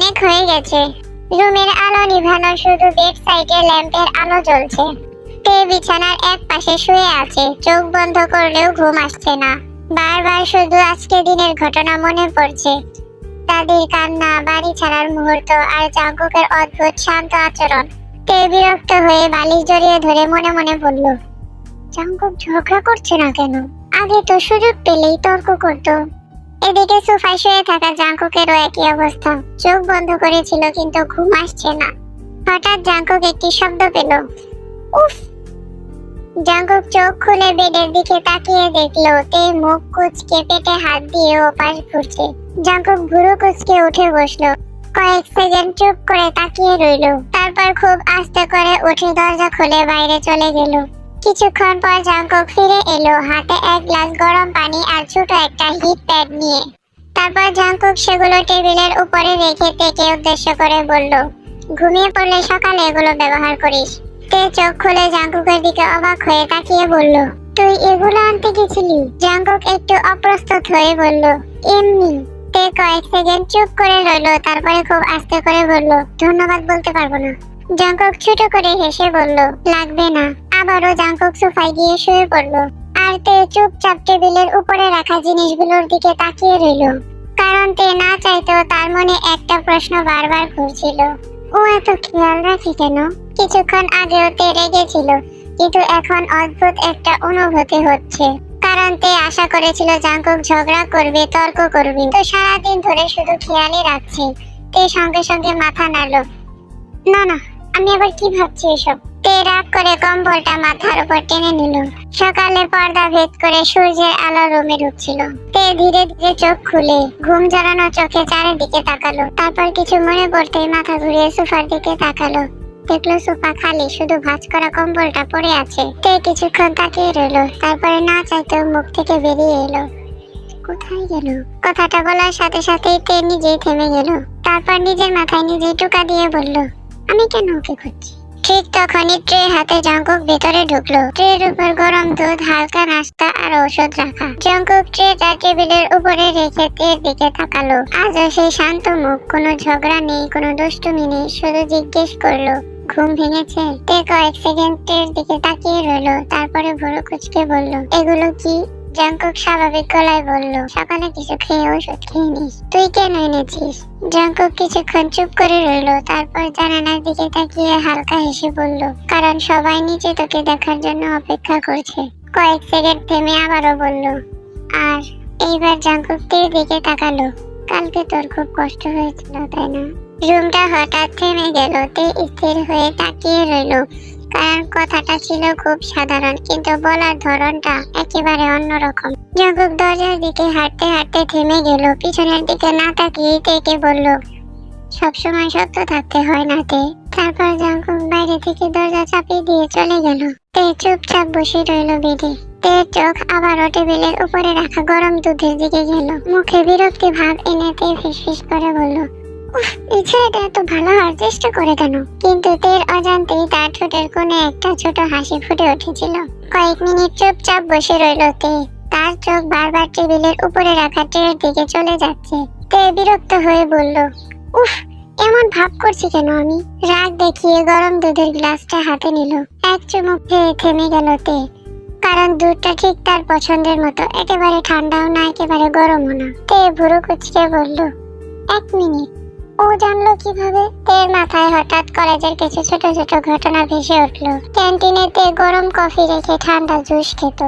অনেক হয়ে গেছে। রুমের আলো নিভানো, শুধু বেড সাইডে ল্যাম্পের আলো জ্বলছে। তে বিছানার এক পাশে শুয়ে আছে, চোখ বন্ধ করলেও ঘুম আসছে না। বারবার শুধু আজকে দিনের ঘটনা মনে পড়ছে। দাদির কান্না, বাড়ি ছাড়ার মুহূর্ত, আর জাঙ্কুকের অদ্ভুত শান্ত আচরণ। তে বিরক্ত হয়ে বালিশ জড়িয়ে ধরে মনে মনে বলল, জাঙ্কুক ঝগড়া করছে না কেন? আগে তো সুযোগ পেলেই তর্ক করতো। এদিকে সোফায় শুয়ে থাকা জাঙ্কুকেরও একই অবস্থা। চোখ বন্ধ করেছিল কিন্তু ঘুম আসছে না। হঠাৎ জাঙ্কুক একটি শব্দ পেল, উফ। জাঙ্কুক চোখ খুলে বেডের দিকে তাকিয়ে দেখলো তে মুখ কুঁচকে পেটে হাত দিয়ে ওপাশ ঘুরছে। জাঙ্কুক ভুরু কুঁচকে উঠে বসলো। কয়েক সেকেন্ড চুপ করে তাকিয়ে রইল, তারপর খুব আস্তে করে উঠে দরজা খুলে বাইরে চলে গেল। কিছুক্ষণ পর জাঙ্কুক ফিরে এলো, হাতে এক গ্লাস গরম পানি আর ছোট একটা হিট প্যাড নিয়ে। তারপর জাঙ্কুক সেগুলো টেবিলের উপরে রেখে তেকে উদ্দেশ্য করে বলল, ঘুমিয়ে পড়লে সকালে এগুলো ব্যবহার করিস। তে চোখ খুলে জাঙ্কুকের দিকে অবাক হয়ে তাকিয়ে বলল, তুই এগুলো আনতে গেছিলি? জাঙ্কুক একটু অপ্রস্তুত হয়ে বলল, এমনি। তে কয়েক সেকেন্ড চুপ করে রইল, তারপরে খুব আস্তে করে বলল, ধন্যবাদ বলতে পারবো না। জাঙ্কুক ছোট করে হেসে বলল, লাগবে না। আবারও জাঙ্কুক সোফায় গিয়ে শুয়ে পড়ল। আর তে চুপচাপ টেবিলের উপরে রাখা জিনিসগুলোর দিকে তাকিয়ে রইল। কারণ তে না চাইতেও তার মনে একটা প্রশ্ন বারবার ঘুরছিল, ও এত খেয়াল রাখে কেন? কিছুক্ষণ আগেও তে রেগেছিল, কিন্তু এখন অদ্ভুত একটা অনুভূতি হচ্ছে। কারণ তে আশা করেছিল জাঙ্কুক ঝগড়া করবে, তর্ক করবে, তো সারাদিন ধরে শুধু খেয়ালই রাখছে। তে সঙ্গে সঙ্গে মাথা নাড়ল, না না, আমি আবার কি ভাবছি এসব। তে রাগ করে কম্বলটা মাথার উপর টেনে নিল। সকালে পর্দা ভেদ করে সূর্যের আলো রুমে ঢুকছিল। তে ধীরে ধীরে চোখ খুলে ঘুম জড়ানো চোখে চারিদিকে তাকালো। তারপর কিছু মনে পড়তেই মাথা ঘুরিয়ে সোফার দিকে তাকালো। দেখলো সোফা খালি, শুধু ভাঁজ করা কম্বলটা পড়ে আছে। তে কিছুক্ষণ তাকিয়ে রইল, তারপরে না চাইতেও মুখ থেকে বেরিয়ে এলো, কোথায় গেল? কথাটা বলার সাথে সাথেই তে নিজেই থেমে গেল। তারপর নিজের মাথায় নিজেই টোকা দিয়ে বলল, আমি কেন ওকে খুঁজছি? ঠিক তখনই ট্রে হাতে জাঙ্কুক ভেতরে ঢুকলো। ট্রের উপর গরম দুধ, হালকা নাস্তা আর ঔষধ রাখা। জাঙ্কুক ট্রেটা টেবিলের উপরে রেখে তের দিকে তাকালো। আজও সেই শান্ত মুখ, কোনো ঝগড়া নেই, কোনো দুষ্টুমি নেই, শুধু জিজ্ঞেস করলো, ঘুম ভেঙেছে? তে কয়েক সেকেন্ড টের দিকে তাকিয়ে রইলো, তারপরে ভুরু কুঁচকে বলল, এগুলো কি? জাঙ্কুক স্বাভাবিক গলায় বলল, সকালে কিছু খেয়ে ওষুধ খেয়ে নিস। তুই কেন এনেছিস? জাঙ্কুক কিছুক্ষণ চুপ করে রইল, তারপর জানালার দিকে তাকিয়ে হালকা হেসে বলল, কারণ সবাই নিচে তোকে দেখার জন্য অপেক্ষা করছে। কয়েক সেকেন্ড থেমে আবারও বলল, আর এইবার জাঙ্কুক তীর দিকে তাকালো, কালকে তোর খুব কষ্ট হয়েছিল তাই না? রুমটা হঠাৎ থেমে গেল। তে স্থির হয়ে তাকিয়ে রইল, কারণ কথাটা ছিল খুব সাধারণ, কিন্তু বলার ধরনটা একেবারে অন্যরকম। জাঙ্কুক দরজার দিকে হাঁটতে হাঁটতে থেমে গেল। পিছনের দিকে না তাকিয়ে তেকে বলল, সবসময় সত্য থাকতে হয় না তে। তারপর জাঙ্কুক বাইরে থেকে দরজা চাপিয়ে দিয়ে চলে গেল। তে চুপচাপ বসে রইল বেডে। তের চোখ আবারও টেবিলের উপরে রাখা গরম দুধের দিকে গেল। মুখে বিরক্তি ভাব এনে তে ফিসফিস করে বলল, উফ, এই ছেলেটা এত ভালো হওয়ার চেষ্টা করে কেন? কিন্তু তের অজান্তেই তার ঠোঁটের কোণে একটা ছোট হাসি ফুটে উঠেছিল। কয়েক মিনিট চুপচাপ বসে রইল তে। তার চোখ বারবার টেবিলের উপরে রাখা ট্রের দিকে চলে যাচ্ছে। তে বিরক্ত হয়ে বলল, উফ, এমন ভাব করছি কেন আমি? রাগ দেখিয়ে গরম দুধের গ্লাসটা হাতে নিল। এক চুমুক খেয়ে থেমে গেল তে, কারণ দুধটা ঠিক তার পছন্দের মতো, একেবারে ঠান্ডাও না, একেবারে গরমও না। তে ভুরু কুঁচকে বলল, এক মিনিট, ও জানলো কিভাবে? তের মাথায় হঠাৎ কলেজের কিছু ছোট ছোট ঘটনা ভেসে উঠলো। ক্যান্টিনে তে গরম কফি রেখে ঠান্ডা জুস খেত।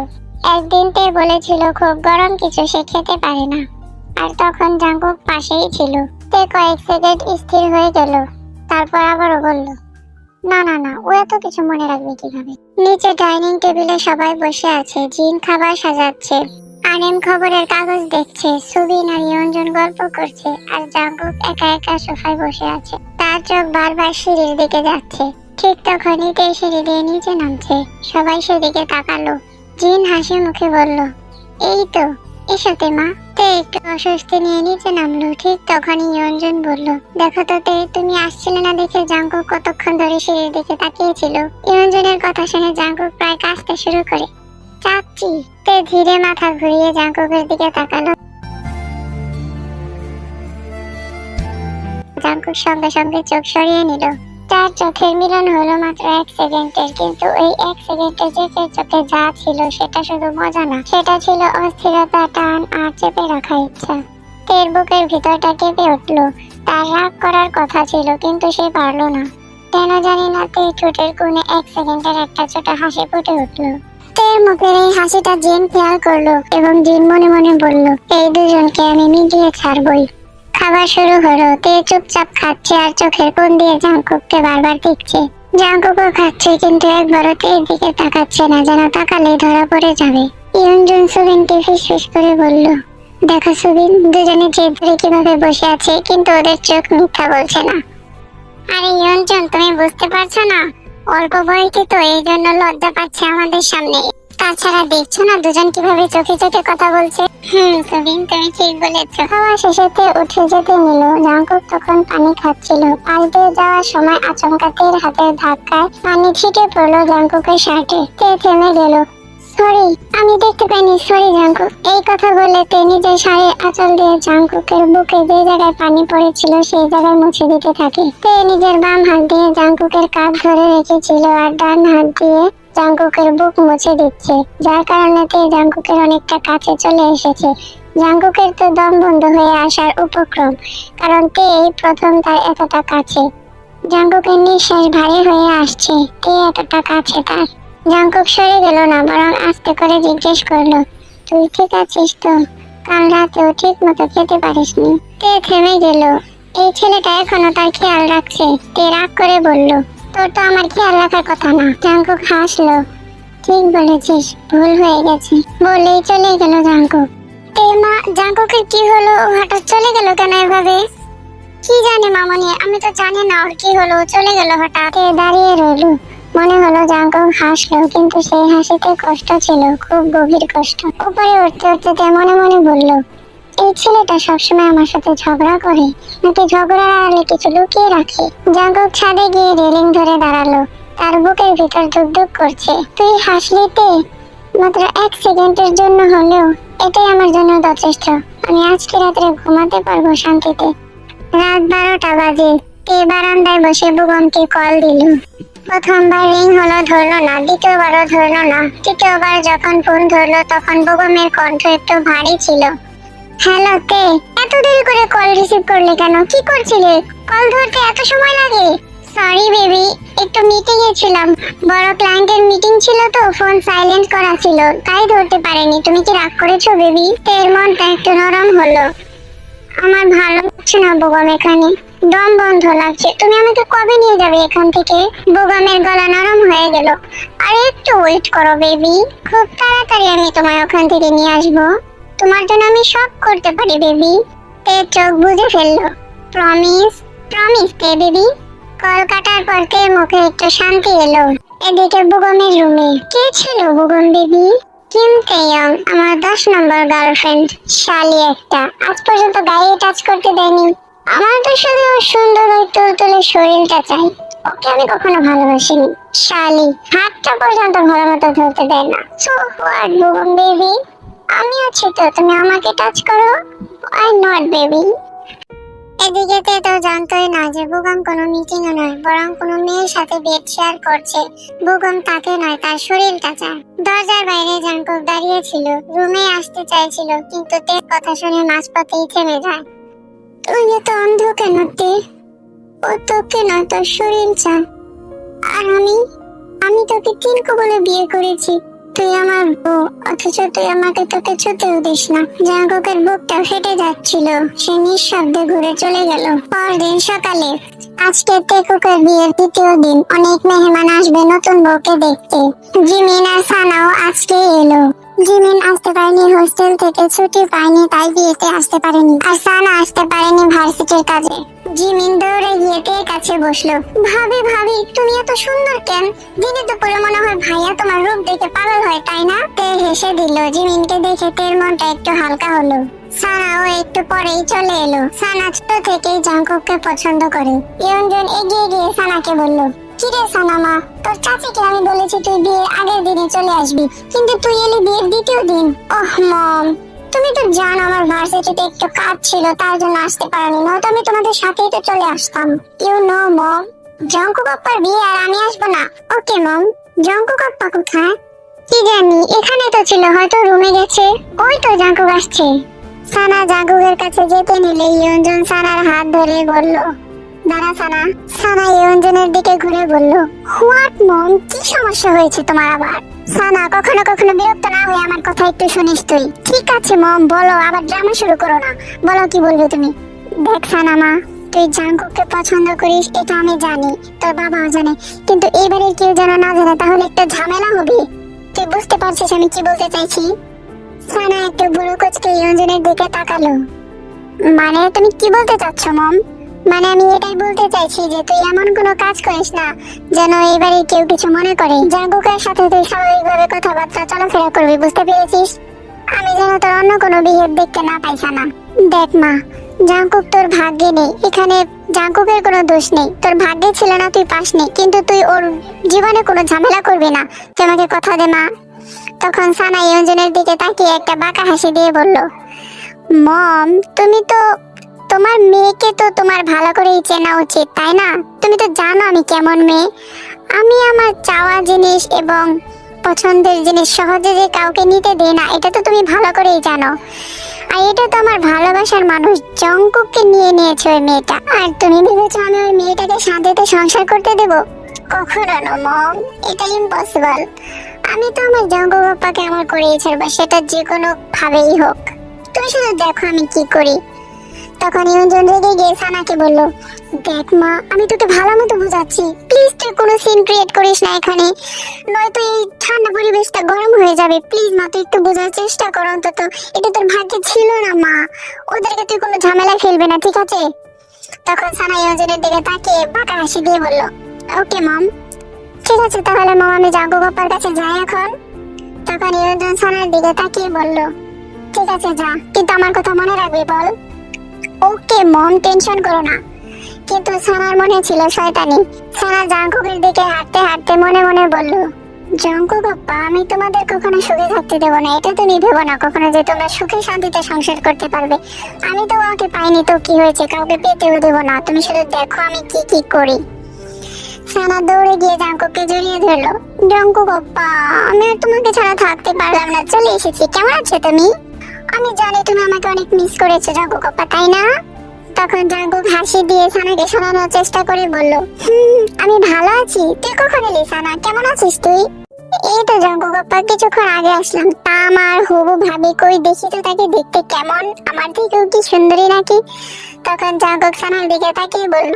একদিন তে বলেছিল খুব গরম কিছু সে খেতে পারে না, আর তখন জাঙ্কুক পাশেই ছিল। তে কয়েক সেকেন্ড স্থির হয়ে গেল, তারপর আবারও বলল, না না না, ও এত কিছু মনে রাখবে কিভাবে? নিচে ডাইনিং টেবিলে সবাই বসে আছে। জিন খাবার সাজাচ্ছে, আনিম খবরের কাগজ দেখছে, সুবিন আর ইয়ঞ্জন গল্প করছে, আর জাঙ্কুক একা একা সোফায় বসে আছে। তার চোখ বারবার সিঁড়ির দিকে যাচ্ছে। ঠিক তখনই তে সিঁড়ি দিয়ে নিচে নামছে। সবাই সেদিকে তাকালো। জিন হাসি মুখে বলল, এই তো, এসো মা। তে একটু অস্বস্তি নিয়ে নিচে নামলো। ঠিক তখনই ইয়ঞ্জন বলল, দেখো তো তে, তুমি আসছিলে না দেখে জাঙ্কুক কতক্ষণ ধরে সিঁড়ির দিকে তাকিয়েছিল। ইয়ঞ্জনের কথা শুনে জাঙ্কুক প্রায় কাঁদতে শুরু করে, চাচ্ছি। তে ধীরে মাথা ঘুরিয়ে জাঙ্কুকের দিকে তাকালো। জাঙ্কুক সঙ্গে সঙ্গে চোখ সরিয়ে নিল। তার চোখের মিলন হলো মাত্র 1 সেকেন্ডের, কিন্তু ওই 1 সেকেন্ডে জেকের চোখে যা ছিল সেটা শুধু মজা না, সেটা ছিল অস্থিরতা, টান আর চেপে রাখা ইচ্ছা। তের বুকের ভিতরটা কেঁপে উঠল। তার রাগ করার কথা ছিল কিন্তু সে পারল না। কেন জানি না তের ঠোঁটের কোণে 1 সেকেন্ডের একটা ছোট হাসি ফুটে উঠল। তের মুখের এই হাসিটা জিন খেয়াল করলো এবং জিন মনে মনে বলল, এই দুজনকে আমি মিটিয়ে ছাড়বই। খাবার শুরু হলো। তে চুপচাপ খাচ্ছে আর চোখের কোণ দিয়ে জাঙ্কুককে বারবার দেখছে। জাঙ্কুকও খাচ্ছে কিন্তু একবারও তের দিকে তাকাচ্ছে না, যেন তাকালে ধরা পড়ে যাবে। ইয়নজুন সুবিনকে ফিসফিস করে বলল, দেখো সুবিন, দুজনে জেদ ধরে কিভাবে বসে আছে, কিন্তু ওদের চোখ মিথ্যা বলছে না। আরে ইয়নজুন, তুমি বুঝতে পারছো না? অল্প বয়সে তো এই জন্য লজ্জা পাচ্ছে আমাদের সামনে। তাছাড়া দেখছো না দুজন কিভাবে চোখে চোখে কথা বলছে? সুবিন, তুমি ঠিক বলেছো। খাওয়া শেষেতে উঠে যেতে নিল। জাঙ্কুক তখন পানি খাচ্ছিল। পাশ দিয়ে যাওয়ার সময় আচমকা তের হাতের ধাক্কায় পানি ছিটে পড়লো জাঙ্কুকের শার্টে। তে থেমে গেল। সরি, আমি দেখতে পাইনি, সরি জাঙ্কুক। এই কথা বলে তে নিজের শাড়ির আঁচল দিয়ে জাঙ্কুকের বুকে যে জায়গায় পানি পড়েছিল সেই জায়গায় মুছে দিতে থাকে। তে নিজের বাম হাত দিয়ে জাঙ্কুকের কাঁধ ধরে রেখেছিল আর ডান হাত দিয়ে জাঙ্কুকের বুক মুছে দিচ্ছে, যার কারণে তে জাঙ্কুকের অনেকটা কাছে চলে এসেছে। জাঙ্কুকের তো দম বন্ধ হয়ে আসার উপক্রম, কারণ তে এই প্রথম তার এতটা কাছে। জাঙ্কুকের নিঃশ্বাস ভারী হয়ে আসছে, তে এতটা কাছে তার। জাঙ্কুক সরে গেল না, বরং আস্তে করে জিজ্ঞেস করলো, তুই ঠিক আছিস তো? কাল রাতেও ঠিক মতো খেতে পারিসনি। তে থেমে গেল। এই ছেলেটা এখনো তার খেয়াল রাখছে। তে রাগ করে বলল, তোর তো আমার খেয়াল রাখার কথা না। জাঙ্কুক হাসলো, ঠিক বলেছিস, ভুল হয়ে গেছে বলেই চলে গেল জাঙ্কুক। তে মা, জাঙ্কুকের কি হলো? ও হঠাৎ চলে গেল কেন এভাবে? কি জানে মামনি, আমি তো জানি না ওর কি হলো, চলে গেল হঠাৎ। তে দাঁড়িয়ে রইল। মনে হলো জাঙ্কুক হাসলো, কিন্তু সেই হাসিতে কষ্ট ছিল, খুব গভীর কষ্ট। উপরে উঠতে উঠতে তে মনে মনে বলল, এই ছেলেটা সবসময় আমার সাথে ঝগড়া করে, নাকি ঝগড়ার আড়ালে কিছু লুকিয়ে রাখে। জাঙ্কুক ছাদে গিয়ে রেলিং ধরে দাঁড়ালো। তার বুকের ভিতর ধুকধুক করছে। তুই হাসলি তে, মাত্র 1 সেকেন্ডের জন্য হলেও, এটাই আমার জন্য যথেষ্ট। আমি আজকে রাত্রে ঘুমাতে পারবো শান্তিতে। রাত 12টা বাজে। তে বারান্দায় বসে বুগমকে কল দিল। প্রথমবার রিং হলো, ধরলো না। দ্বিতীয়বারও ধরলো না। তৃতীয়বার যখন ফোন ধরলো তখন বুগমের কণ্ঠ একটু ভারী ছিল। হ্যালো তে, এত দেরি করে কল রিসিভ করলে কেন? কি করছিলে? কল ধরতে এত সময় লাগে? সরি বেবি, একটু মিটিং এ ছিলাম, বড় ক্লায়েন্টের মিটিং ছিল তো, ফোন সাইলেন্ট করা ছিল, তাই ধরতে পারিনি। তুমি কি রাগ করেছো বেবি? তের মনটা একটু নরম হলো। আমার ভালো লাগছে না বুগম, এখানে দম বন্ধ লাগছে। তুমি আমাকে কবে নিয়ে যাবে এখান থেকে? বুগমের গলা নরম হয়ে গেল। আর একটু ওয়েট করো বেবি, খুব তাড়াতাড়ি আমি তোমায় ওখান থেকে নিয়ে আসবো। তোমার জন্য আমি সব করতে পারি বেবি। তে চোখ বুজে ফেললো। প্রমিস? প্রমিস তে বেবি। কল কাটার পর তে মুখে একটু শান্তি এলো। এদিকে বুগমের রুমে কে ছিল? বুগম বেবি, কিম তেয়ং, আমার 10 নম্বর গার্লফ্রেন্ড, শালি একটা। আজ পর্যন্ত গায়ে টাচ করতে দেয়নি। আমার তো শুধু ওর সুন্দর ওই তুলতুলে শরীরটা চাই, ওকে আমি কখনো ভালোবাসিনি। শালি হাতটা পর্যন্ত ভালো মতো ধরতে দেয় না। সো হোয়াট বুগম বেবি, আমি আছি তো, তুমি আমাকে টাচ করো। I not baby. এদিকে তে তো জানতোই না যে বুগম কোনো মিটিং এ নয়, বরং কোনো মেয়ের সাথে বেড শেয়ার করছে। বুগম তাকে নয়, তার শরীরটা চায়। দরজার বাইরে জাঙ্কুক দাঁড়িয়ে ছিল, রুমে আসতে চাইছিল, কিন্তু তের কথা শুনে মাঝপথেই থেমে যায়। তুই এত অন্ধ কেন তে? ও তোকে না, তোর শরীর চায়। আর আমি তোকে টিনকু বলে বিয়ে করেছি। তুই আমার বউ, অথচ তুই আমাকে তোকে ছুতেও দিস না। জাঙ্কুকের বুকটা ফেটে যাচ্ছিল। সে নিঃশব্দে ঘুরে চলে গেল। পরদিন সকালে, আজকে তেকুকের বিয়ের 2য় দিন। অনেক মেহমান আসবে নতুন বউকে দেখতে। জিমিন আর সানাও আজকে এলো। জিমিন আসতে পারেনি, হোস্টেল থেকে ছুটি পায়নি, তাই বিয়েতে আসতে পারেনি। আর সানা আসতে পারেনি ভার্সিটির কাজে। জিমিন দৌড়ে গিয়ে তের কাছে বসলো। ভাবি ভাবি, তুমি এত সুন্দর কেন? দিনে দুপুরে মনে হয় ভাইয়া তোমার রূপ দেখে পাগল হয়, তাই না? তে হেসে দিল। জিমিনকে দেখে তের মনটা একটু হালকা হলো। সানাও একটু পরেই চলে এলো। সানা ছোট থেকেই জাঙ্কুককে পছন্দ করে। ইয়নজুন এগিয়ে গিয়ে সানাকে বলল, কিরে সানা মা, তোর চাচিকে আমি বলেছি তুই বিয়ের আগের দিনে চলে আসবি, কিন্তু তুই এলি বিয়ের 2য় দিন। ওহ মম, তুমি তো জানো আমার ভার্সিটিতে একটু কাজ ছিল, তার জন্য আসতে পারিনি, নয়তো আমি তোমাদের সাথেই তো চলে আসতাম। ইউ নো মম, জঙ্কুক আপ্পার বিয়ে আর আমি আসবো না। ওকে মম। জঙ্কুক আপ্পা কোথায়? কি জানি, এখানে তো ছিল, হয়তো রুমে গেছে। ওই তো জঙ্কুক আসছে। সানা জাঙ্কুকের কাছে যেতে নিলে ইয়ঞ্জন সানার হাত ধরে বলল, দাঁড়া সানা। সানা ইয়ঞ্জনের দিকে ঘুরে বলল, হোয়াট মম, কি সমস্যা হয়েছে তোমার আবার? সানা, কখনো কখনো বিরক্ত না হয়ে আমার কথা একটু শুনিস তুই। ঠিক আছে মম, বলো, আবার ড্রামা শুরু করো না। বলো কি বলবে তুমি। দেখ সানা মা, তুই জাঙ্কুককে পছন্দ করিস এটা আমি জানি, তোর বাবাও জানে, কিন্তু এবারে কেউ যেন না জানে, তাহলে একটা ঝামেলা হবে। তুই বুঝতে পারছিস আমি কি বলতে চাইছি? সানা একটু বুড়ো কোচকে ইয়ঞ্জনের দিকে তাকালো। মানে তুমি কি বলতে চাচ্ছ মম? মানে আমি এটাই বলতে চাইছি যে তুই এমন কোনো কাজ করিস না যেন এবারে কেউ কিছু মনে করে। জাঙ্কুকের সাথে তুই স্বাভাবিকভাবে কথাবার্তা চলাফেরা করবি, বুঝতে পেরেছিস? আমি যেন তোর অন্য কোনো বিহেভ দেখতে না পাই সানা। দেখ মা, জাঙ্কুক তোর ভাগ্যে নেই, এখানে জাঙ্কুকের কোনো দোষ নেই। তোর ভাগ্যে ছিল না তুই পাসনি, কিন্তু তুই ওর জীবনে কোনো ঝামেলা করবি না, তুই আমাকে কথা দে মা। তখন সানা ইয়ঞ্জনের দিকে তাকিয়ে একটা বাঁকা হাসি দিয়ে বলল, মম, তুমি তো তোমার মেয়েকে তো তোমার ভালো করেই চেনা উচিত, তাই না? তুমি তো জানো আমি কেমন মেয়ে। আমি আমার চাওয়া জিনিস এবং পছন্দের জিনিস সহজে যে কাউকে নিতে দেই না, এটা তো তুমি ভালো করেই জানো। আর এটা তো আমার ভালোবাসার মানুষ জঙ্কুককে নিয়ে নিয়েছে ওই মেয়েটা, আর তুমি ভেবেছো আমি ওই মেয়েটাকে শান্তিতে সংসার করতে দেব? কখনো না মম, এটা ইম্পসিবল। আমি তো আমার জঙ্কুক আপ্পাকে আমার করেই ছাড়বো, সেটা যে কোনো ভাবেই হোক। তুমি শুধু দেখো আমি কি করি। তখন ইয়ঞ্জন রেগে গিয়ে সানাকে বলল, দেখ মা, আমি তোকে ভালো মতো বোঝাচ্ছি, প্লিজ তুই কোনো সিন ক্রিয়েট করিস না এখানে, নয়তো এই ঠান্ডা পরিবেশটা গরম হয়ে যাবে। প্লিজ মা, তুই একটু বোঝার চেষ্টা কর অন্তত। এটা তোর ভাগ্যে ছিল না মা, ওদেরকে তুই কোনো ঝামেলায় ফেলবে না, ঠিক আছে? তখন সানা ইয়ঞ্জনের দিকে তাকিয়ে বাঁকা হাসি দিয়ে বলল, ওকে মম। ঠিক আছে তাহলে মম, আমি জাঙ্কুক আপ্পার কাছে যাই এখন। তখন ইয়ঞ্জন সানার দিকে তাকিয়ে বলল, ঠিক আছে যা, কিন্তু আমার কথা মনে রাখবি বল। ওকে মম, টেনশন করো না। কিন্তু সানার মনে ছিল শয়তানি। সানা জাঙ্কুকের দিকে হাঁটতে হাঁটতে মনে মনে বলল, জাঙ্কুক আপ্পা, আমি তোমাদের কখনো সুখে থাকতে দেবো না, এটা তুমি ভেবো না কখনো যে তোমরা সুখে শান্তিতে সংসার করতে পারবে। আমি তো ওকে পাইনি, তো কি হয়েছে, কাউকে পেতেও দেবো না। তুমি শুধু দেখো আমি কি কি করি। সানা দৌড়ে গিয়ে জাঙ্কুককে জড়িয়ে ধরলো। জাঙ্কুক আপ্পা, আমি আর তোমাকে ছাড়া থাকতে পারলাম না, চলে এসেছি। কেমন আছো তুমি? আমি জানি তুমি আমাকে অনেক মিস করেছো জাঙ্কুক আপ্পা, তাই না? তখন জাঙ্কুক হাসি দিয়ে সানাকে শোনানোর চেষ্টা করে বলল, আমি ভালো আছি। তুই কখন এলি সানা? কেমন আছিস তুই? এই তো জাঙ্কুক আপ্পা, কিছুক্ষণ আগে আসলাম। তা আমার হবু ভাবি কই, দেখি তো তাকে দেখতে কেমন, আমার থেকেও কি সুন্দরী নাকি? তখন জাঙ্কুক সানার দিকে তাকিয়ে বলল,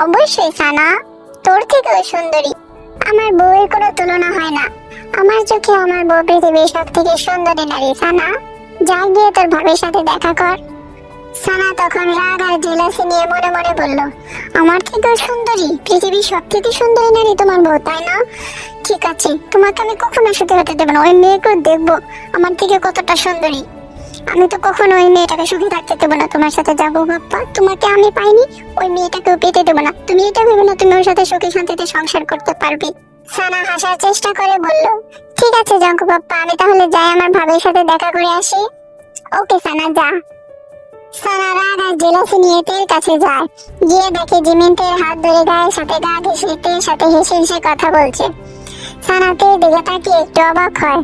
অবশ্যই সানা, তোর থেকেও সুন্দরী। আমার বউয়ের কোনো তুলনা হয় না। আমার চোখে আমার বউ পৃথিবীর সব থেকে সুন্দরী নারী সানা। যা গিয়ে তোর ভাবির সাথে দেখা কর। সানা তখন রাগ আর জেলাসি নিয়ে মনে মনে বলল, আমার থেকেও সুন্দরী? পৃথিবীর সব থেকে সুন্দরী নারী তোমার বউ, তাই না? ঠিক আছে, তোমাকে আমি কখনো সুখে হতে দেবো না। ওই মেয়েকেও দেখবো আমার থেকে কতটা সুন্দরী। আমি তো কখনো ওই মেয়েটাকে সুখে থাকতে দেবো না তোমার সাথে। যাবো বাপ্পা, তোমাকে আমি পাইনি, ওই মেয়েটাকেও পেতে দেবো না। তুমি এটা ভেবে না তুমি ওর সাথে সুখে শান্তিতে সংসার করতে পারবে। সানা হাসার চেষ্টা করে বলল, ঠিক আছে জাঙ্কু বাপ্পা, আমি তাহলে যাই, আমার ভাবির সাথে দেখা করে আসি। ওকে সানা, যা। সানা রাগ আর জেলাসি নিয়ে তের কাছে যায়। গিয়ে দেখে জিমিন তের হাত ধরে গায়ের সাথে গা ঘেঁষে তের সাথে হেসে হেসে কথা বলছে। সানা তের দিকে তাকিয়ে একটু অবাক হয়।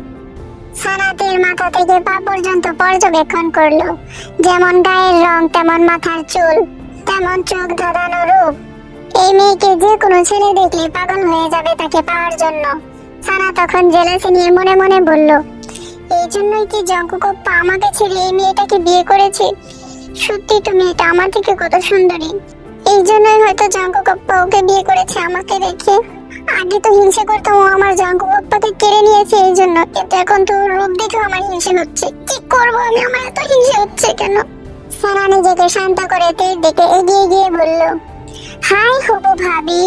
সানা তের মাথা থেকে পা পর্যন্ত পর্যবেক্ষণ করলো। যেমন গায়ের রং, তেমন মাথার চুল, তেমন চোখ ধাঁধানো রূপ। এই মেয়েকে যে কোনো ছেলে দেখলে পাগল হয়ে যাবে তাকে পাওয়ার জন্য। সানা তখন জেলাসি নিয়ে মনে মনে বলল, এই জন্যই কি জঙ্কুক আপ্পা আমাকে ছেড়ে এই মেয়েটাকে বিয়ে করেছে? সত্যি তো মেয়েটা আমার থেকে কত সুন্দরী। এই জন্যই হয়তো জঙ্কুক আপ্পা ওকে বিয়ে করেছে আমাকে রেখে। আগে তো হিংসে করতাম, ও আমার জঙ্কুক আপ্পাকে কেড়ে নিয়েছে এই জন্য, কিন্তু এখন তো রূপ দেখে আমার হিংসে হচ্ছে। কি করবো আমি, আমার এত হিংসে হচ্ছে কেন? সানা নিজেকে শান্ত করে তের দিকে এগিয়ে গিয়ে বলল, হাই হবু ভাবি,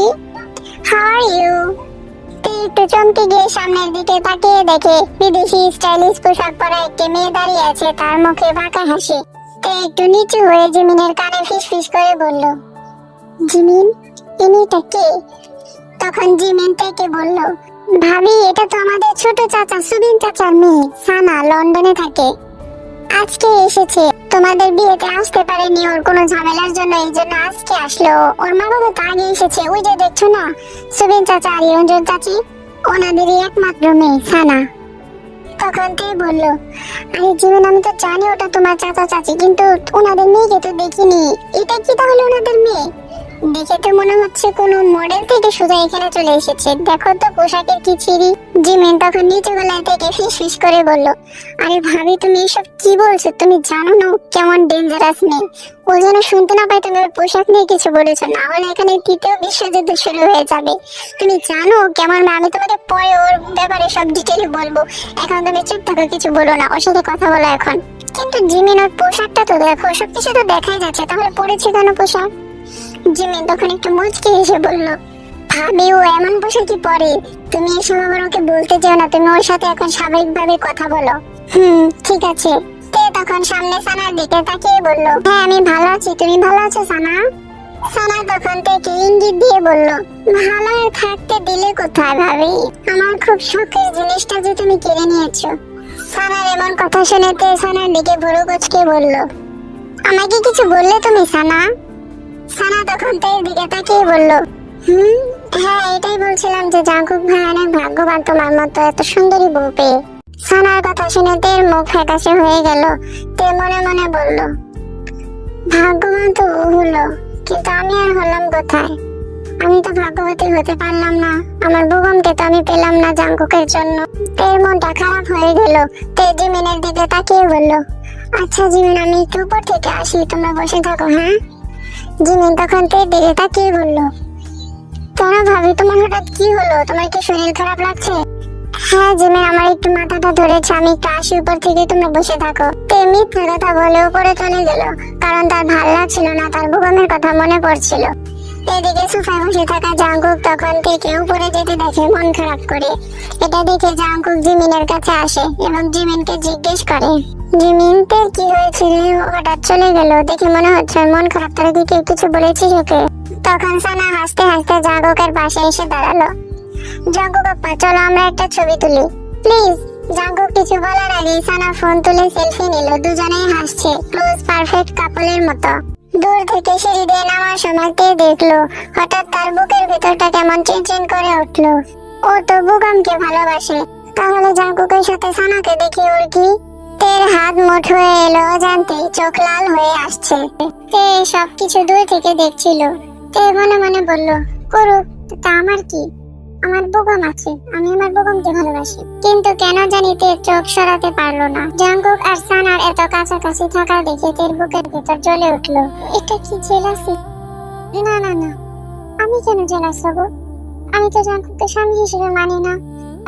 হাউ আর ইউ? একটু চমকে গিয়ে সামনের দিকে তাকিয়ে দেখে বিদেশি স্টাইলিশ পোশাক পরা একটি মেয়ে দাঁড়িয়ে আছে, তার মুখে বাঁকা হাসি। তে একটু নিচু হয়ে জিমিনের কানে ফিসফিস করে বলল, জিমিন, ইনিটা কে? তখন জিমিন থেকে বলল, ভাবি, এটা তো আমাদের ছোট চাচা সুবিন চাচার মেয়ে সানা, লন্ডনে থাকে। আজকে এসেছে, তোমাদের বিয়েতে আসতে পারেনি ওর কোনো ঝামেলার জন্য, এই জন্য আজকে আসলো। ওর মা বাবা তো আগে এসেছে, ওই যে দেখছো না সুবিন চাচা আর রঞ্জন চাচি, ওনাদেরই একমাত্র মেয়ে সানা। তখন তে বললো, আরে জীবন আমি তো জানি ওটা তোমার চাচা চাচি, কিন্তু ওনাদের মেয়েকে তো দেখিনি। এটা কি তাহলে ওনাদের মেয়ে? দেখে তো মনে হচ্ছে কোনো মডেল থেকে সোজা এখানে চলে এসেছে, দেখো তো পোশাকের কি ছিঁড়ি। জিমিন তখন নিচু গলায় থেকে ফিস ফিস করে বলল, আরে ভাবি তুমি এসব কি বলছো? তুমি জানো না ও কেমন ডেঞ্জারাস মেয়ে? ও যেন শুনতে না পায় তুমি ওর পোশাক নিয়ে কিছু বলেছো, না হলে এখানে তৃতীয় বিশ্বযুদ্ধ শুরু হয়ে যাবে। তুমি জানো ও কেমন মেয়ে? আমি তোমাকে পরে ওর ব্যাপারে সব ডিটেইলে বলবো, এখন তুমি চুপ থাকো, কিছু বলো না, ওর সাথে কথা বলো এখন। কিন্তু জিমিন ওর পোশাকটা তো দেখো, সবকিছু তো দেখাই যাচ্ছে, তাহলে পরেছে কেন পোশাক? জিমিন তখন একটু মুচকি হেসে বলল, ভাবি ও এমন পোশাকই পরে, তুমি এসব আবার ওকে বলতে চাও না, তুমি ওর সাথে এখন স্বাভাবিকভাবে কথা বলো। ঠিক আছে। তে তখন সামনে সানার দিকে তাকিয়ে বলল, হ্যাঁ আমি ভালো আছি, তুমি ভালো আছো সানা? সানা তখন থেকে ইঙ্গিত দিয়ে বলল, ভালো আর থাকতে দিলে কোথায় ভাবি, আমার খুব শখের জিনিসটা যে তুমি কেড়ে নিয়েছো। সানার এমন কথা শুনে তে সানার দিকে ভুরু কুঁচকে বলল, আমাকে কিছু বললে তুমি সানা? সানা তখন তের দিকে তাকিয়ে বলল, হ্যাঁ এটাই বলছিলাম যে জাঙ্কুক ভাই অনেক ভাগ্যবান তোমার মতো এত সুন্দরী বউ পেয়ে। সানার কথা শুনে তের মুখ ফ্যাকাশে হয়ে গেল। তে মনে মনে বলল, ভাগ্যবান তো ও হলো, কিন্তু আমি আর হলাম কোথায়? আমি তো ভাগ্যবতী হতে পারলাম না, আমার বেগমকে তো আমি পেলাম না জাঙ্কুকের জন্য। তের মনটা খারাপ হয়ে গেল। তে জিমিনের দিকে তাকিয়ে বলল, আচ্ছা জিমিন আমি একটু উপর থেকে আসি, তোমরা বসে থাকো। হ্যাঁ। জিমিন তখন তের দিকে তাকিয়ে বলল, কেন ভাবি তোমার হঠাৎ কি হলো? তোমার কি শরীর খারাপ লাগছে? হ্যাঁ জিমিন আমার একটু মাথাটা ধরেছে, আমি একটু আসি উপর থেকে, তোমরা বসে থাকো। তে মিথ্যা কথা বলে উপরে চলে গেল, কারণ তার ভালো লাগছিল না, তার বেগমের কথা মনে পড়ছিল। এদিকে সোফায় বসে থাকা জাঙ্কুক তখন থেকে উপরে যেতে দেখে মন খারাপ করে। এটা দেখে জাঙ্কুক জিমিনের কাছে আসে এবং জিমিনকে জিজ্ঞেস করে, জিমিন তোর কি হয়েছে রে? হঠাৎ চলে গেল, দেখে মনে হচ্ছে মন খারাপ, তার দিকে কিছু বলেছিস ওকে? তখন সানা হাসতে হাসতে জাঙ্কুকের পাশে এসে দাঁড়ালো। জাঙ্কুক আপা চলো আমরা একটা ছবি তুলি প্লিজ। জাঙ্কুক কিছু বলার আগেই সানা ফোন তুলে সেলফি নিল, দুজনেই হাসছে ক্লোজ পারফেক্ট কাপলের মতো। দূর থেকে সিঁড়ি দিয়ে নামার সময় তে দেখলো হঠাৎ তার বুকের ভিতরটা কেমন চিনচিন করে উঠলো। ও তো বুকামকে ভালোবাসে, তাহলে জাঙ্কুকের সাথে সানাকে দেখে ওর কি? তের হাত মুঠ হয়ে এলো, অজান্তেই চোখ লাল হয়ে আসছে। তে সবকিছু দূর থেকে দেখছিল। তে মনে মনে বলল, করুক, তা আমার কি? আমার বেগম আছে, আমি আমার বেগমকে ভালোবাসি। কিন্তু কেন জানি তের চোখ সরাতে পারলো না। জাঙ্কুক আর সানার এত কাছাকাছি থাকা দেখে তের বুকের ভেতর জ্বলে উঠলো। এটা কি জেলাসি? না না না, আমি কেন জেলাস হব? আমি তো জাঙ্কুককে স্বামী হিসেবে মানি না,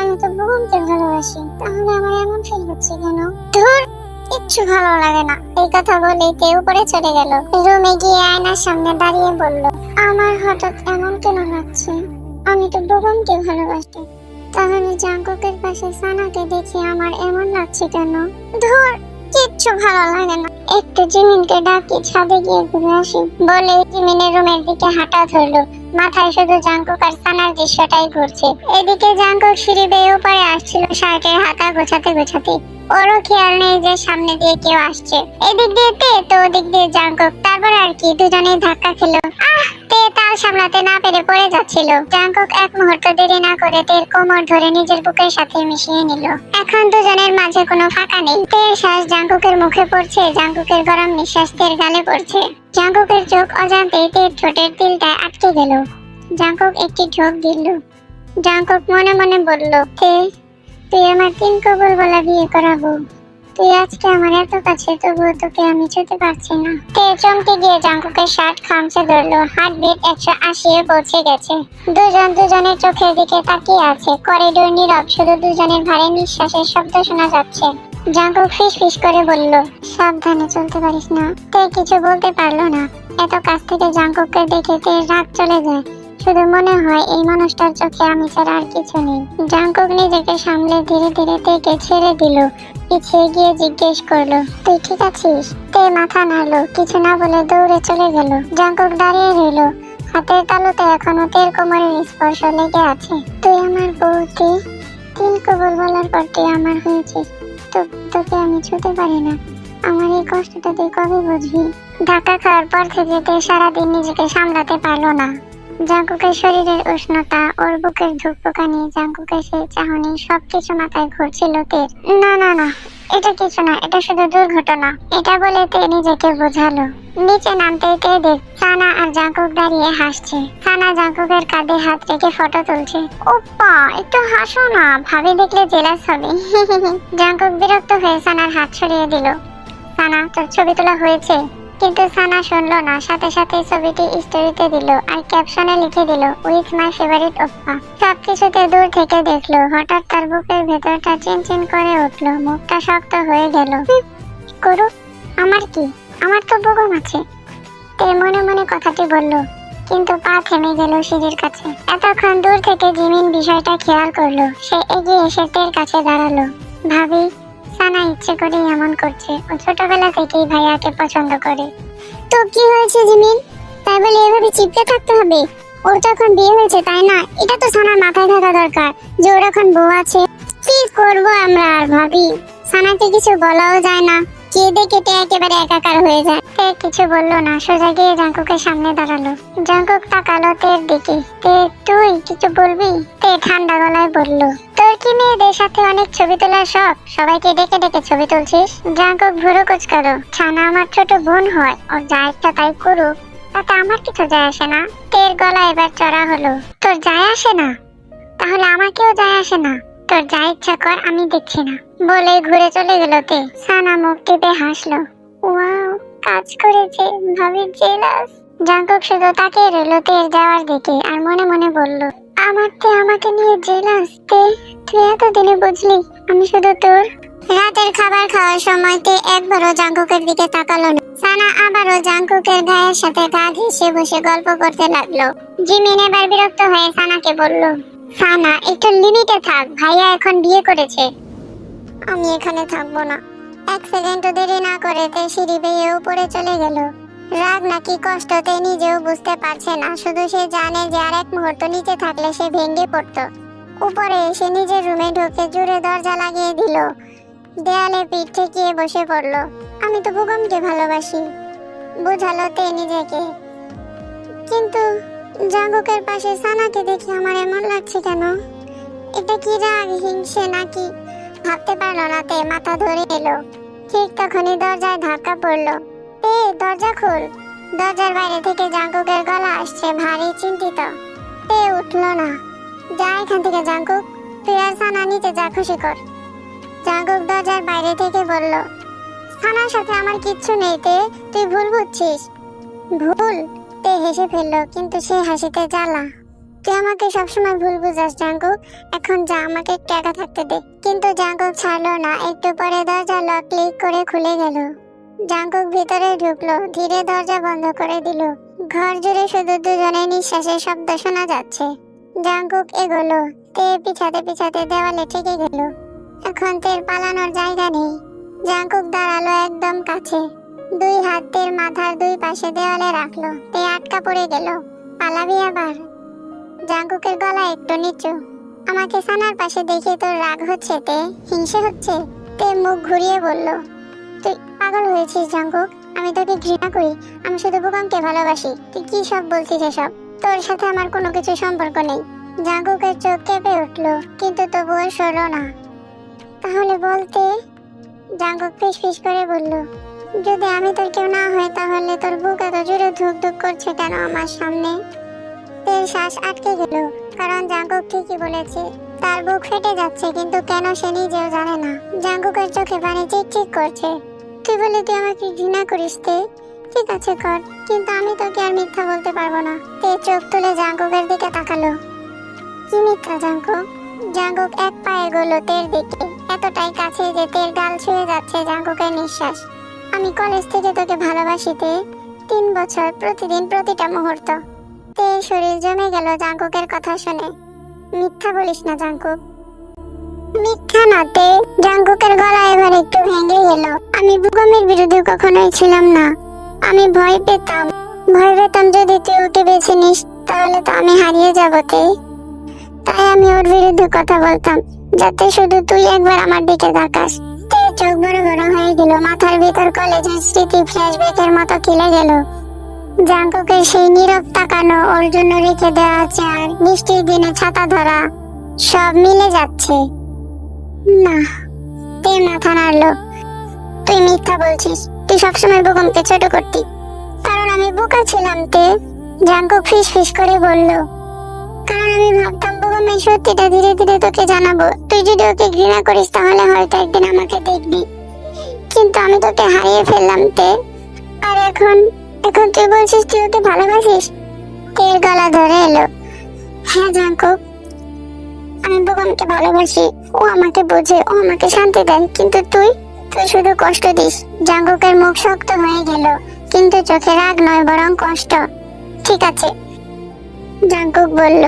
আমি তো বেগমকে ভালোবাসি, তাহলে আমার এমন ফিল হচ্ছে কেন? ধুর, কিচ্ছু ভালো লাগে না। এই কথা বলে তে উপরে চলে গেল। রুমে গিয়ে আয়নার সামনে দাঁড়িয়ে বলল, আমার হঠাৎ এমন কেন লাগছে? আমি তো বেগমকে ভালোবাসি, তাহলে জাঙ্কুকের পাশে সানাকে দেখে আমার এমন লাগছে কেন? ধুর, কিচ্ছু ভালো লাগে না। একটু জিমিনকে ডাকি ছাদে গিয়ে ঘুরে আসি বলে জিমিনের রুমের দিকে হাঁটা ধরলো। মাথায় শুধু জাঙ্কুক আর সানার দৃশ্যটাই ঘুরছে। এদিকে জাঙ্কুক সিঁড়ি বেয়ে উপরে আসছিল শার্টের হাতা গোছাতে গোছাতে। ওরও খেয়াল নেই যে সামনে দিয়ে কেউ আসছে। এদিক দিয়ে তে তো ওদিক দিয়ে জাঙ্কুক, তারপর আর কি দুজনেই ধাক্কা খেলো। তে তাল সামলাতে না পেরে পড়ে যাচ্ছিল। জাঙ্কুক এক মুহূর্ত দেরি না করে তের কোমর ধরে নিজের বুকের সাথে মিশিয়ে নিল। এখন দুজনের মাঝে কোনো ফাঁকা নেই। তের শ্বাস জাঙ্কুকের মুখে পড়ছে, জাঙ্কুকের গরম নিঃশ্বাস তের গালে পড়ছে। জাঙ্কুকের চোখ অজান্তেই তের ঠোঁটের তিলটায় আটকে গেল। জাঙ্কুক একটি ঢোক দিল। জাঙ্কুক মনে মনে বলল, তুই আমার 3 কবুল বলা বিয়ে করাবো। তুই আজকে আমার এত কাছে, তবুও তোকে আমি ছুঁতে পারছি না। তে চমকে গিয়ে জাঙ্কুকের শার্ট খামচে ধরলো। হার্টবিট 180-এ পৌঁছে গেছে। দুজন দুজনের চোখের দিকে তাকিয়ে আছে। করিডোর নীরব, শুধু দুজনের ভারী নিঃশ্বাসের শব্দ শোনা যাচ্ছে। জাঙ্কুক ফিস ফিস করে বলল, সাবধানে চলতে পারিস না। তে কিছু বলতে পারলো না। এত কাছ থেকে জাঙ্কুককে দেখে তে রাগ চলে যায়। শুধু মনে হয় এই মানুষটার চোখে আমি ছাড়া আর কিছু নেই। জাঙ্কুক নিজেকে সামলে ধীরে ধীরে তেকে ছেড়ে দিল। পিছিয়ে গিয়ে জিজ্ঞেস করলো, তুই ঠিক আছিস? তে মাথা নাড়লো, কিছু না বলে দৌড়ে চলে গেল। জাঙ্কুক দাঁড়িয়ে রইল। হাতের তালুতে এখনো তের কোমরের স্পর্শ লেগে আছে। তুই আমার বউ, 3 কবুল বলার পর তুই আমার হয়েছিস, তোকে আমি ছুঁতে পারি না। আমার এই কষ্টটা তুই কবে বুঝবি? ধাক্কা খাওয়ার পর থেকে তে সারাদিন নিজেকে সামলাতে পারলো না। জাঙ্কুকের শরীরের উষ্ণতা, ওর বুকের ধুকপুকানি, জাঙ্কুকের সেই চাহনি, সবকিছু মাথায় ঘুরছিল তের। না না না, এটা কিছু না, এটা শুধু দুর্ঘটনা, এটা বলে তে নিজেকে বোঝালো। নিচে নামতেই তে দেখ সানা আর জাঙ্কুক দাঁড়িয়ে হাসছে। সানা জাঙ্কুকের কাঁধে হাত রেখে ফটো তুলছে। ওপ্পা, একটু হাসো না, ভাবি দেখলে জেলাস হবে। জাঙ্কুক বিরক্ত হয়ে সানার হাত সরিয়ে দিল। সানা, তোর ছবি তোলা হয়েছে? কিন্তু সানা শুনলো না, সাথে সাথে ছবিটি স্টোরিতে দিল আর ক্যাপশনে লিখে দিল, উইথ মাই ফেভারিট ওপ্পা। সবকিছুতে দূর থেকে দেখলো, হঠাৎ তার বুকের ভেতরটা চিনচিন করে উঠলো, মুখটা শক্ত হয়ে গেল। করুক, আমার কি, আমার তো বুগম আছে। তে মনে মনে কথাটি বলল, কিন্তু পা থেমে গেল সিঁড়ির কাছে। এতক্ষণ দূর থেকে জিমিন বিষয়টা খেয়াল করলো। সে এগিয়ে এসে তের কাছে দাঁড়ালো। ভাবি, সানা ইচ্ছে করেই এমন করছে, ও ছোটবেলা থেকেই ভাইয়াকে পছন্দ করে। তো কি হয়েছে জিমিন, তাই বলে এভাবে চিপকে থাকতে হবে? ওর তো এখন বিয়ে হয়েছে, তাই না? এটা তো সানার মাথায় থাকা দরকার যে ওর এখন বউ আছে। কি করবো আমরা আর ভাবি, সানাকে কিছু বলাও যায় না, কেঁদে কেটে একেবারে একাকার হয়ে যায়। তে কিছু বললো না, সোজা গিয়ে জাঙ্কুকের সামনে দাঁড়ালো। জাঙ্কুক তাকালো তের দিকে। তে, তুই কিছু বলবি? তে ঠান্ডা গলায় বলল, তোর কি মেয়েদের সাথে অনেক ছবি তোলার শখ? সবাইকে ডেকে ডেকে ছবি তুলছিস? জাঙ্কুক ভুরু কুঁচকালো। ছানা আমার ছোট বোন হয়, ওর যা ইচ্ছা তাই করুক, তাতে আমার কিছু যায় আসে না। তের গলা এবার চড়া হলো। তোর যায় আসে না? তাহলে আমাকেও যায় আসে না। তোর যা ইচ্ছা কর, আমি দেখছি না, বলে ঘুরে চলে গেল তে। সানা মুখ টিপে হাসলো। ওয়াও, কাজ করেছে, ভাবি জেলাস। জাঙ্কুক শুধু তাকিয়ে রইল তের যাওয়ার দিকে আর মনে মনে বলল, আমার তে আমাকে নিয়ে জেলাস। তে, তুই এতদিনে বুঝলি আমি শুধু তোর। রাতের খাবার খাওয়ার সময় তে একবারও জাঙ্কুকের দিকে তাকালো না। সানা আবারও জাঙ্কুকের গায়ের সাথে গা ঘেঁষে বসে গল্প করতে লাগলো। জিমিন এবার বিরক্ত হয়ে সানাকে বলল, সানা, একটু লিমিটে থাক, ভাইয়া এখন বিয়ে করেছে। আমি এখানে থাকবো না। এক সেকেন্ডও দেরি না করে তে সিঁড়ি বেয়ে উপরে চলে গেল। রাগ নাকি কষ্টতে নিজেও বুঝতে পারছে না, শুধু সে জানে যে আর এক মুহূর্ত নিচে থাকলে সে ভেঙে পড়তো। উপরে এসে নিজের রুমে ঢুকে জোরে দরজা লাগিয়ে দিল। দেয়ালে পিঠ ঠেকিয়ে বসে পড়লো। আমি তো বুগমকে ভালোবাসি, বুঝালো তে নিজেকে। কিন্তু জাঙ্কুকের পাশে সানাকে দেখে আমার এমন লাগছে কেন? এটা কি রাগ, হিংসে নাকি? ভাবতে পারলো না তে, মাথা ধরে এলো। ঠিক তখনই দরজায় ধাক্কা পড়লো। তে, দরজা খোল। দরজার বাইরে থেকে জাঙ্কুকের গলা আসছে, ভারী চিন্তিত। তে উঠলো না। যা এখান থেকে জাঙ্কুক, তুই আর সানা নিচে যা খুশি কর। জাঙ্কুক দরজার বাইরে থেকে বলল, সানার সাথে আমার কিচ্ছু নেই তে, তুই ভুল বুঝছিস। ভুল? তে হেসে ফেললো, কিন্তু সে হাসিতে জ্বালা। তুই আমাকে সবসময় ভুল বুঝাস জাঙ্কুক, এখন যা, আমাকে একটু একা থাকতে দে। কিন্তু জাঙ্কুক ছাড়লো না। একটু পরে দরজা লক ক্লিক করে খুলে গেল। জাঙ্কুক ভিতরে ঢুকলো, ধীরে দরজা বন্ধ করে দিল। ঘর জুড়ে শুধু দুজনের নিঃশ্বাসের শব্দ শোনা যাচ্ছে। জাঙ্কুক এগোলো, তে পিছাতে পিছাতে দেওয়ালে ঠেকে গেল। এখন তের পালানোর জায়গা নেই। জাঙ্কুক দাঁড়ালো একদম কাছে, দুই হাত তের মাথার দুই পাশে দেওয়ালে রাখলো। তে আটকা পড়ে গেল। পালাবি আবার? জাঙ্কুকের গলা একটু নিচু। আমাকে সানার পাশে দেখে তোর রাগ হচ্ছে তে, হিংসে হচ্ছে? তে মুখ ঘুরিয়ে বলল, তুই পাগল হয়েছিস জাঙ্কুক, আমি তোকে ঘৃণা করি, আমি শুধু বুগমকে ভালোবাসি। তুই কি সব বলছিস এসব? তোর সাথে আমার কোনো কিছু সম্পর্ক নেই। জাঙ্কুকের চোখ কেঁপে উঠলো, কিন্তু তবুও সরল না। তাহলে বলতে? জাঙ্কুক ফিস ফিস করে বলল, যদি আমি তোর কেউ না হয় তাহলে তোর বুক এত জোরে ধুক ধুক করছে কেন আমার সামনে? তের শ্বাস আটকে গেল, কারণ জাঙ্কুক ঠিকই বলেছে, তার বুক ফেটে যাচ্ছে, কিন্তু কেন সে নিজেও জানে না। জাঙ্কুকের চোখে পানি চিকচিক করছে। তুই বলে তুই আমাকে ঘৃণা করিস তে? ঠিক আছে কর, কিন্তু আমি তোকে আর মিথ্যা বলতে পারবো না। তে চোখ তুলে জাঙ্কুকের দিকে তাকালো। কি মিথ্যা জাঙ্কুক? জাঙ্কুক এক পা এগোলো তের দিকে, এতটাই কাছে যে তের গাল ছুঁয়ে যাচ্ছে জাঙ্কুকের নিঃশ্বাস। আমি কলেজ থেকে তোকে ভালোবাসি তে, 3 বছর, প্রতিদিন, প্রতিটা মুহূর্ত। তের শরীর জমে গেল জাঙ্কুকের কথা শুনে। মিথ্যা বলিস না জাঙ্কুক। মিথ্যা না তে। জাঙ্কুকের গলা এবার একটু ভেঙে গেল। আমি বুগমের বিরুদ্ধে কখনোই ছিলাম না। আমি ভয় পেতাম যদি তুই ওকে বেছে নিস তাহলে তো আমি হারিয়ে যাব তে। তাই আমি ওর বিরুদ্ধে কথা বলতাম, যাতে শুধু তুই একবার আমার দিকে তাকাস। তে চোখ বড় বড় হয়ে গেল, মাথার ভিতর কলেজের স্মৃতি ফ্ল্যাশব্যাকের মতো খেলে গেল। জাঙ্কুকের সেই নীরব তাকানো, ওর জন্য রেখে দেওয়া চেয়ার, বৃষ্টির দিনে ছাতা ধরা, সব মিলে যাচ্ছে। না, তে মাথা নাড়লো। তুই মিথ্যা বলছিস, তুই সবসময় বুগমকে ছোট করতি। কারণ আমি বোকা ছিলাম তে, জাঙ্কুক ফিস ফিস করে বলল। কারণ আমি ভাবতাম বুগমের সত্যিটা ধীরে ধীরে তোকে জানাবো, তুই যদি ওকে ঘৃণা করিস তাহলে হয়তো একদিন আমাকে দেখবি। কিন্তু আমি তোকে হারিয়ে ফেললাম তে। আর এখন এখন তুই বলছিস তুই ওকে ভালোবাসিস? তের গলা ধরে এলো। হ্যাঁ জাঙ্কুক, আমি বুগমকে ভালোবাসি। ও আমাকে বোঝে, ও আমাকে শান্তি দেয়, কিন্তু তুই তুই শুধু কষ্ট দিস। জাঙ্কুকের মুখ শক্ত হয়ে গেল, কিন্তু চোখে রাগ নয় বরং কষ্ট। ঠিক আছে, জাঙ্কুক বলল,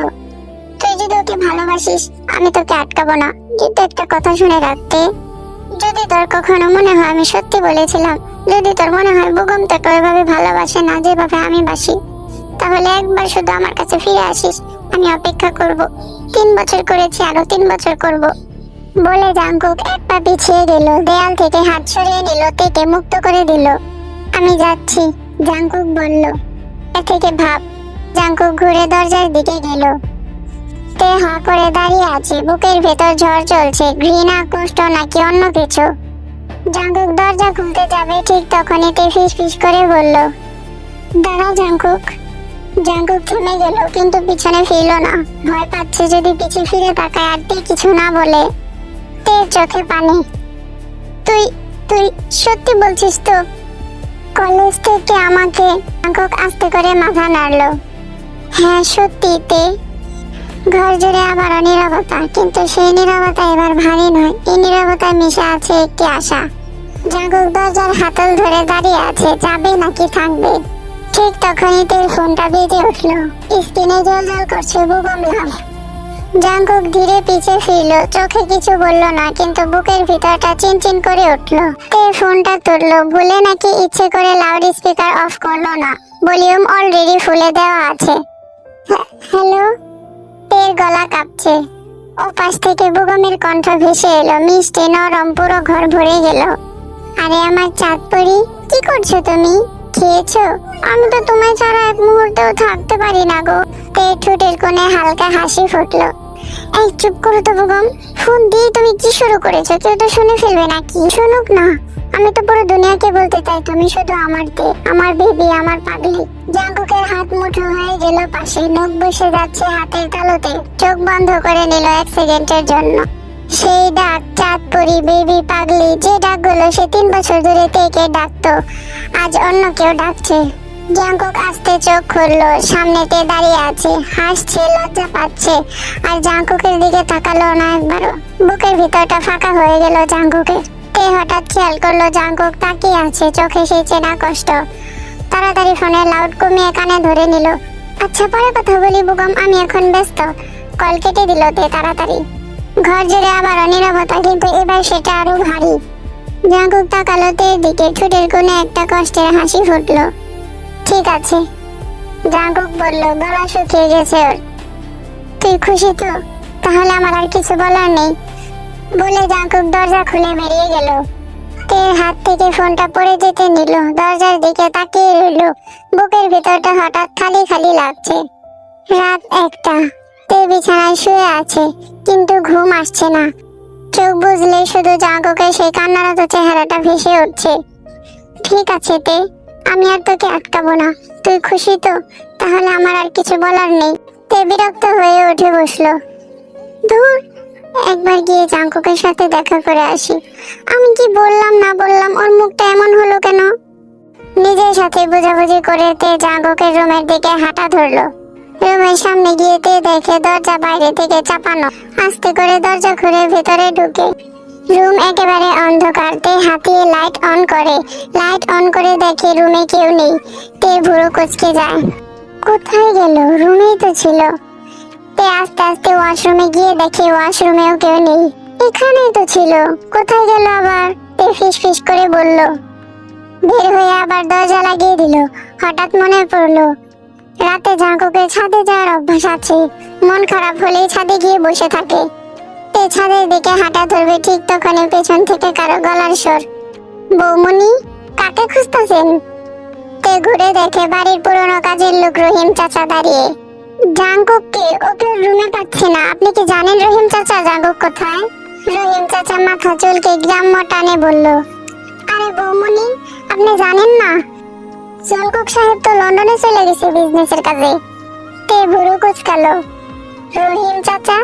তুই যদি ওকে ভালোবাসিস আমি তোকে আটকাবো না, কিন্তু একটা কথা শুনে রাখতে, যদি তোর কখনো মনে হয় আমি সত্যি বলেছিলাম, যদি তোর মনে হয় বুগম তোকে ওইভাবে ভালোবাসে না যেভাবে আমি বাসি, তাহলে একবার শুধু আমার কাছে ফিরে আসিস। আমি অপেক্ষা করব। 3 বছর করেছি, আরো 3 বছর করব। বলে জাঙ্কুক এক পা পিছিয়ে গেল, দেয়াল থেকে হাত সরিয়ে নিল, তেকে মুক্ত করে দিল। আমি যাচ্ছি, জাঙ্কুক বলল। এ থেকে ভাব। জাঙ্কুক ঘুরে দরজার দিকে গেল। তে হা করে দাঁড়িয়ে আছে, বুকের ভেতর ঝড় চলছে, ঘৃণা, কষ্ট নাকি অন্য কিছু। জাঙ্কুক দরজা খুলতে যাবে, ঠিক তখনই তে ফিস ফিস করে বলল, দাঁড়া জাঙ্কুক। জাঙ্কুক থেমে গেল, কিন্তু পিছনে ফিরল না। ভয় পাচ্ছে যদি পিছে ফিরে তাকায় আর তে কিছু না বলে। তের চোখে পানি। তুই তুই সত্যি বলছিস তো? কলেজ থেকে আমাকে? জাঙ্কুক আস্তে করে মাথা নাড়ল। হ্যাঁ সত্যি তে। ঘর জুড়ে আবার নীরবতা, কিন্তু সেই নীরবতা এবার ভারী নয়। এই নীরবতায় মিশে আছে একটি আশা। জাঙ্কুক দরজার হাতল ধরে দাঁড়িয়ে আছে, যাবে নাকি থাকবে। ঠিক তখনই তের ফোনটা বেজে উঠল। স্ক্রিনে জ্বলজ্বল করছে বুগম লাভ। জাঙ্কুক ধীরে পিছে ফিরল, চোখে কিছু বলল না, কিন্তু বুকের ভিতরটা চিনচিন করে উঠল। তে ফোনটা তুললো, ভুলে নাকি ইচ্ছে করে লাউড স্পিকার অফ করলো না, ভলিউম অলরেডি ফুলে দেওয়া আছে। হ্যালো। তের গলা কাঁপছে। ও পাশ থেকে বুগমের কণ্ঠ ভেসে এলো, মিষ্টি নরম, পুরো ঘর ভরে গেল। আরে আমার চাঁদপরি, কি করছো তুমি? খেয়েছো? আমি তো তোমায় ছাড়া এক মুহূর্তেও থাকতে পারি না গো। তে ঠোঁটের কোণে হালকা হাসি ফুটলো। এই চুপ করো তো বুগম, ফোন দিয়ে তুমি কি শুরু করেছো? কেউ তো শুনে ফেলবে নাকি? শুনুক না, আমি তো পুরো দুনিয়াকে বলতে চাই তুমি শুধু আমার তে, আমার বেবি, আমার পাগলি। জাঙ্কুকের হাত মুঠো হয়ে গেল পাশে, নখ বসে যাচ্ছে হাতের তালুতে। চোখ বন্ধ করে নিল 1 সেকেন্ডের জন্য। সেই ডাক, চাঁদপরি, বেবি, পাগলি, যে ডাকগুলো সে 3 বছর ধরে তেকে ডাকতো, আজ অন্য কেউ ডাকছে। জাঙ্কুক আস্তে চোখ খুললো, সামনে তে দাঁড়িয়ে আছে, হাসছে, লজ্জা পাচ্ছে, আর জাঙ্কুকের দিকে তাকালো না একবারও। বুকের ভিতরটা ফাঁকা হয়ে গেল জাঙ্কুকের। তে হঠাৎ খেয়াল করলো জাঙ্কুক তাকিয়ে আছে, চোখে সেই চেনা কষ্ট। তাড়াতাড়ি ফোনের লাউড কমিয়ে কানে ধরে নিল। আচ্ছা পরে কথা বলি বুগম, আমি এখন ব্যস্ত। কল কেটে দিল তে তাড়াতাড়ি। ঘর জুড়ে আবারও নীরবতা, কিন্তু এবার সেটা আরো ভারী। জাঙ্কুক তাকালো তের দিকে, ঠোঁটের কোণে একটা কষ্টের হাসি ফুটলো। ঠিক আছে, জাঙ্কুক বলল, গলা শুকিয়ে গেছে ওর। তুই খুশি তো? তাহলে আমার আর কিছু বলার নেই। বলে জাঙ্কুক দরজা খুলে বেরিয়ে গেল। তের হাত থেকে ফোনটা পড়ে যেতে নিল, দরজার দিকে তাকিয়ে রইল। বুকের ভিতরটা হঠাৎ খালি খালি লাগছে। রাত 1টা। তে বিছানায় শুয়ে আছে, কিন্তু ঘুম আসছে না। চোখ বুঝলে শুধু জাঙ্কুকের সেই কান্নারত চেহারাটা ভেসে উঠছে। ঠিক আছে তে, আমি আর তোকে আটকাবো না। তুই খুশি তো? তাহলে আমার আর কিছু বলার নেই। তে বিরক্ত হয়ে উঠে বসলো। ধুর, একবার গিয়ে জাঙ্কুকের সাথে দেখা করে আসি। আমি কি বললাম না বললাম, ওর মুখটা এমন হলো কেন? নিজের সাথে বোঝাবুঝি করে তে জাঙ্কুকের রুমের দিকে হাঁটা ধরলো। রুমের সামনে গিয়ে তে দেখে দরজা বাইরে থেকে চাপানো। আস্তে করে দরজা খুলে ভেতরে ঢুকে রুম একেবারে অন্ধকার। তে হাতিয়ে লাইট অন করে। লাইট অন করে দেখে রুমে কেউ নেই। তে ভুরু কুঁচকে যায়। কোথায় গেল? রুমেই তো ছিল। তে আস্তে আস্তে ওয়াশরুমে গিয়ে দেখে ওয়াশরুমেও কেউ নেই। এখানেই তো ছিল, কোথায় গেল আবার? তে ফিস ফিস করে বলল। বের হয়ে আবার দরজা লাগিয়ে দিল। হঠাৎ মনে পড়লো রাতে জাঙ্কুকের ছাদে যাওয়ার অভ্যাস আছে। মন খারাপ হলেই ছাদে গিয়ে বসে থাকে। তে তে ছাদের দিকে হাঁটা ধরবে ঠিক তখনই পেছন থেকে কারো গলার স্বর। বৌমনি, কাকে খুঁজতেছেন? তে ঘুরে দেখে বাড়ির পুরনো কাজের লোক রহিম চাচা দাঁড়িয়ে। জাঙ্কুককে ওকে রুমে পাচ্ছে না। আপনি কি জানেন রহিম চাচা জাঙ্কুক কোথায়? রহিম চাচা মাথা চুলকে গ্রাম্য টানে বলল, আরে বৌমনি, আপনি জানেন না? জাঙ্কুক সাহেব তো লন্ডনে চলে গেছে বিজনেসের কাজে। তে ভুরু কুচকালো। রহিম চাচা,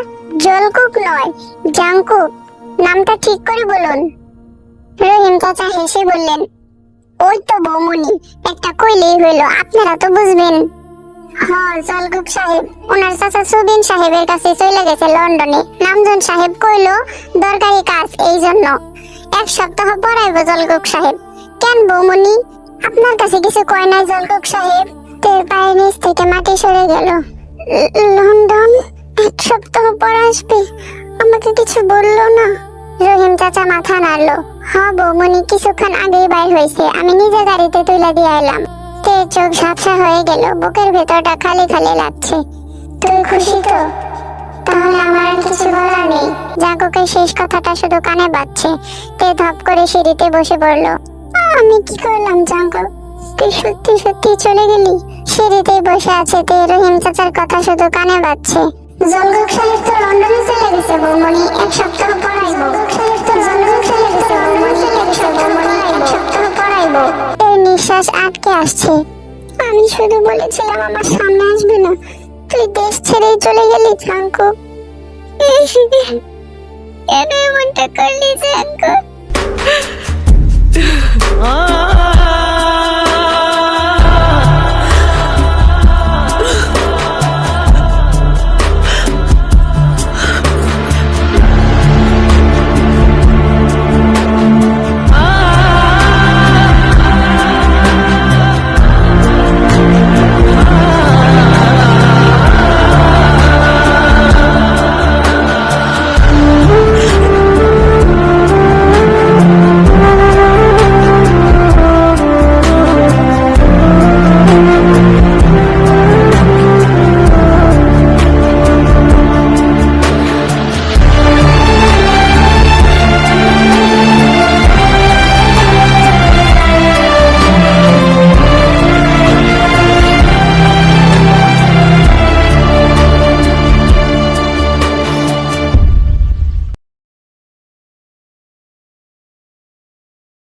জলকুক নয়, জাঙ্কুক। নামটা ঠিক করে বলুন। রহিম চাচা হেসে বললেন, ওই তো বৌমনি, একটা কইলেই হইল, আপনারা তো বুঝবেন। হ্যাঁ, জলকুক সাহেব ওনার চাচা সুবিন সাহেবের কাছে চলে গেছে লন্ডনে। নামজন সাহেব কইলো দরকারি কাজ, এই জন্য 1 সপ্তাহ পড়াইবো জলকুক সাহেব। কেন বৌমনি, আপনার কাছে কিছু কয় নাই জলকুক সাহেব? তের পায়ের নিচ থেকে মাটি সরে গেল। লন্ডন 1 সপ্তাহ পর আসবে, আমাকে কিছু বললো না? রহিম চাচা মাথা নাড়লো। হ্যাঁ বৌমনি, কিছুক্ষণ আগেই বাইর হয়েছে, আমি নিজে গাড়িতে তুলে দিয়ে এলাম। তের চোখ ঝাপসা হয়ে গেল, বুকের ভেতরটা খালি খালি লাগছে। তুই খুশি তো? তাহলে আমার আর কিছু বলার নেই। জাঙ্কুকের শেষ কথাটা শুধু কানে বাজছে। তে ধপ করে সিঁড়িতে বসে পড়লো। আমি কি করলাম জাঙ্কুক? তুই সত্যি সত্যি চলে গেলি? সিঁড়িতেই বসে আছে তে, রহিম চাচার কথা শুধু কানে বাজছে। জলকুক সাহেব তো লন্ডনে চলে গেছে বৌমনি, 1 সপ্তাহ পড়াইবো। এর নিঃশ্বাস আটকে আসছে। আমি শুধু বলেছিলাম আমার সামনে আসবে না, তুই দেশ ছেড়েই চলে গেলি জাঙ্কুক। কেন এমনটা করলি জাঙ্কুক?